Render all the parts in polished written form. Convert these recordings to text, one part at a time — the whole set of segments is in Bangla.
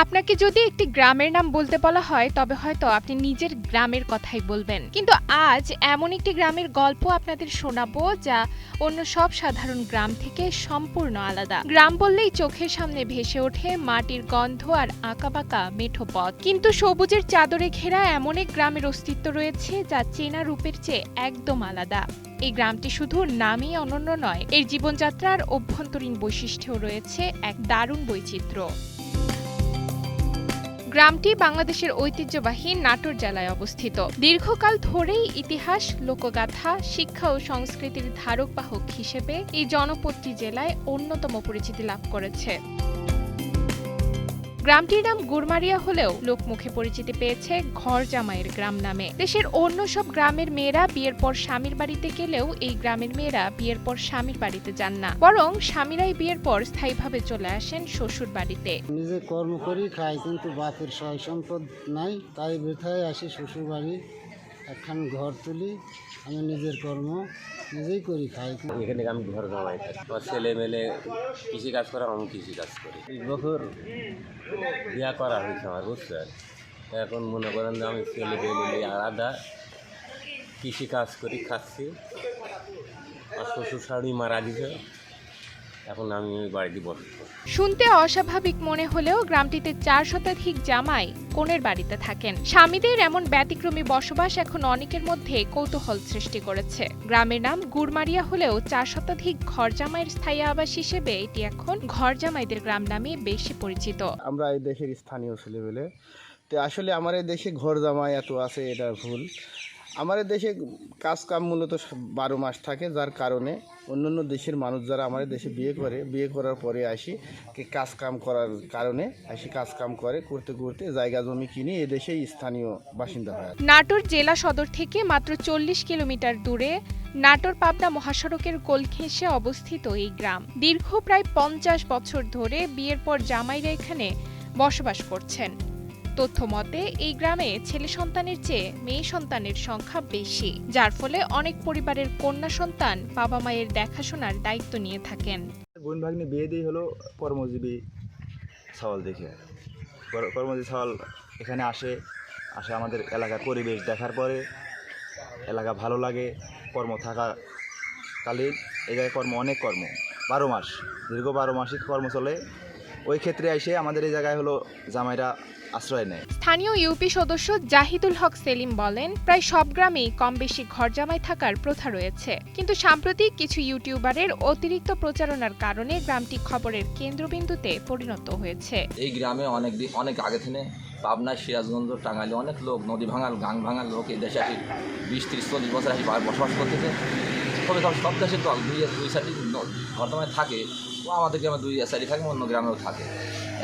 আপনাকে যদি একটি গ্রামের নাম বলতে বলা হয় তবে হয়তো আপনি নিজের গ্রামের কথাই বলবেন। কিন্তু আজ এমন একটি গ্রামের গল্প আপনাদের শোনাবো যা অন্য সব সাধারণ গ্রাম থেকে সম্পূর্ণ আলাদা। গ্রাম বললেই চোখের সামনে ভেসে ওঠে মাটির গন্ধ আর আঁকাবাঁকা মেঠো পথ, কিন্তু সবুজের চাদরে ঘেরা এমন এক গ্রামের অস্তিত্ব রয়েছে যা চেনা রূপের চেয়ে একদম আলাদা। এই গ্রামটি শুধু নামেই অনন্য নয়, এর জীবনযাত্রার অভ্যন্তরীণ বৈশিষ্ট্যও রয়েছে এক দারুণ বৈচিত্র্য। গ্রামটি বাংলাদেশের ঐতিহ্যবাহী নাটোর জেলায় অবস্থিত। দীর্ঘকাল ধরেই ইতিহাস, লোকগাথা, শিক্ষা ও সংস্কৃতির ধারক বাহক হিসেবে এই জনপদটি জেলায় অন্যতম পরিচিতি লাভ করেছে। গ্রামটির নাম গুরমারিয়া হলেও লোকমুখে পরিচিতি পেয়েছে ঘর জামাইয়ের গ্রাম নামে। দেশের অন্য সব গ্রামের মেয়েরা বিয়ের পর স্বামীর বাড়িতে গেলেও এই গ্রামের মেয়েরা বিয়ের পর স্বামীর বাড়িতে যান না, বরং স্বামীরাই বিয়ের পর স্থায়ীভাবে চলে আসেন শ্বশুর বাড়িতে। নিজে কর্ম করি খাই, কিন্তু বাপের সয় সম্পদ নাই, তাই বৃথায় আসি শ্বশুর বাড়ি। একখান ঘর তুলি, আমি নিজের কর্ম নিজেই করি খাই। এখানে আমি ঘর জামাই থাকি, আমার ছেলে মেলে কৃষি কাজ করে, আমি কৃষি কাজ করি। 20 বছর বিয়া করা হয়েছে আমার, বুঝছেন। এখন মনে করেন যে আমি ছেলে মেলে আলাদা কৃষি কাজ করি, খাচ্ছি। আর শ্বশুর শাশুড়ি মারা গেছে, এখন আমি বাড়িতে বসে। শুনতে অস্বাভাবিক মনে হলেও গ্রামটিতে 4 শতাধিক জামাই কনের বাড়িতে থাকেন। স্বামীদের এমন ব্যতিক্রমী বসবাস এখন অনেকের মধ্যে কৌতূহল সৃষ্টি করেছে। গ্রামের নাম গুরমারিয়া হলেও 4 শতাধিক ঘর জামাইয়ের স্থায়ী আবাস হিসেবে এটি এখন ঘর জামাইদের গ্রাম নামে বেশি পরিচিত। আমরা এই দেশের স্থানীয় ছেলেবেলে, তো আসলে আমার এই দেশে ঘর জামাই এত আছে, এটা ভুল। আমার দেশে কাজ কাম মূলত 12 মাস থাকে, যার কারণে অন্যান্য দেশের মানুষ যারা আমার দেশে বিয়ে করার পরে আসি কাজ কাম করার কারণে কাজ কাম করতে করতে জায়গা জমি কিনে এ দেশেই স্থানীয় বাসিন্দা হয়। নাটোর জেলা সদর থেকে মাত্র 40 কিলোমিটার দূরে নাটোর পাবনা মহাসড়কের কোল ঘেঁষে অবস্থিত এই গ্রাম। দীর্ঘ প্রায় 50 বছর ধরে বিয়ের পর জামাইরা এখানে বসবাস করছেন। তথ্য মতে এই গ্রামে ছেলে সন্তানের চেয়ে মেয়ে সন্তানের সংখ্যা বেশি, যার ফলে অনেক পরিবারের কন্যা সন্তান বাবা মায়ের দেখাশোনার দায়িত্ব নিয়ে থাকেন। বোন ভাগ্নে বিয়ে দিয়ে হলো কর্মজীবী সওয়াল দেখে। কর্মজীবী সওয়াল এখানে আসে আমাদের এলাকার পরিবেশ দেখার পরে এলাকা ভালো লাগে। কর্ম থাকাকালীন এই জায়গায় অনেক কর্ম 12 মাস, দীর্ঘ 12 মাসই কর্ম চলে। ওই ক্ষেত্রে এসে আমাদের এই জায়গায় হলো জামাইরা আশ্রয় নেয়। স্থানীয় ইউপি সদস্য জাহিদুল হক সেলিম বলেন, প্রায় সব গ্রামেই কম বেশি ঘর জামাই থাকার প্রথা রয়েছে, কিন্তু সাম্প্রতিক কিছু ইউটিউবারের অতিরিক্ত প্রচারণার কারণে গ্রামটি খবরের কেন্দ্রবিন্দুতে পরিণত হয়েছে। এই গ্রামে অনেক আগে থেকে পাবনা, সিরাজগঞ্জ, টাঙ্গাইলে অনেক লোক, নদী ভাঙাল, গাং ভাঙাল লোক এই দেশে আসি 20-30-40 বছর আসি বসবাস করতেছে। তবে সব দেশের দল দুই সাইডে ঘর জামাই থাকে, ও আমাদের গ্রামে 2 সাইডে থাকে, অন্য গ্রামেও থাকে।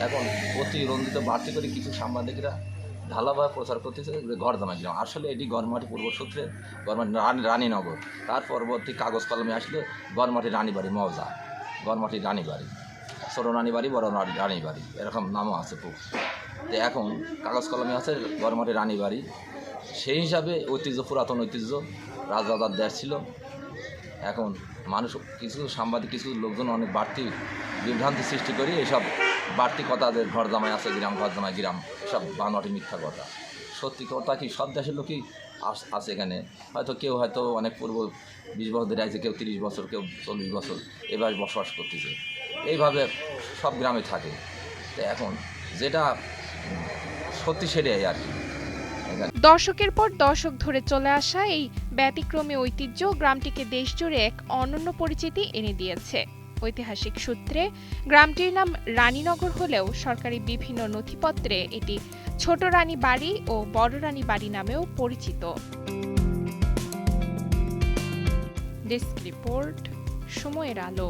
এখন অতিরঞ্জিত বাড়তি করে কিছু সাংবাদিকরা ঢালাভাবে প্রচার করতেছে ঘর জামাই গ্রাম। আসলে এটি গড়মাটি পূর্বসূত্রে গড়মাটি রানীনগর, তার পরবর্তী কাগজ কলমে আসলে গড়মাটি রানীবাড়ি মৌজা, গড়মাটি রানীবাড়ি, ছোটো রানীবাড়ি, বড় রানীবাড়ি, এরকম নামও আছে খুব। তো এখন কাগজ কলমে আছে গড়মাটি রানীবাড়ি। সেই হিসাবে ঐতিহ্য, পুরাতন ঐতিহ্য, রাজরাজার দেশ ছিল। এখন মানুষ কিছু সাংবাদিক, কিছু লোকজন অনেক বাড়তি বিভ্রান্তি সৃষ্টি করি এসব বাড়তি কথা, যে ঘর জামাই আছে গ্রাম, ঘর জামাই গ্রাম, এসব বানোয়াটি মিথ্যা কথা। সত্যি কথা কি, সব দেশের লোকই আছে এখানে। কেউ হয়তো অনেক পূর্ব 20 বছর ধরে আছে, কেউ 30 বছর, কেউ 40 বছর এভাবে বসবাস করতেছে। এইভাবে সব গ্রামে থাকে। তো এখন যেটা সত্যি সেটাই আর কি। দশকের পর দশক ধরে চলে আসা এই ব্যতিক্রমী ঐতিহ্য গ্রামটিকে দেশজুড়ে এক অনন্য পরিচিতি এনে দিয়েছে। ঐতিহাসিক সূত্রে গ্রামটির নাম রানীনগর হলেও সরকারি বিভিন্ন নথিপত্রে এটি ছোট রানী বাড়ি ও বড় রানী বাড়ি নামেও পরিচিত। ডেস্ক রিপোর্ট, সময়ের আলো।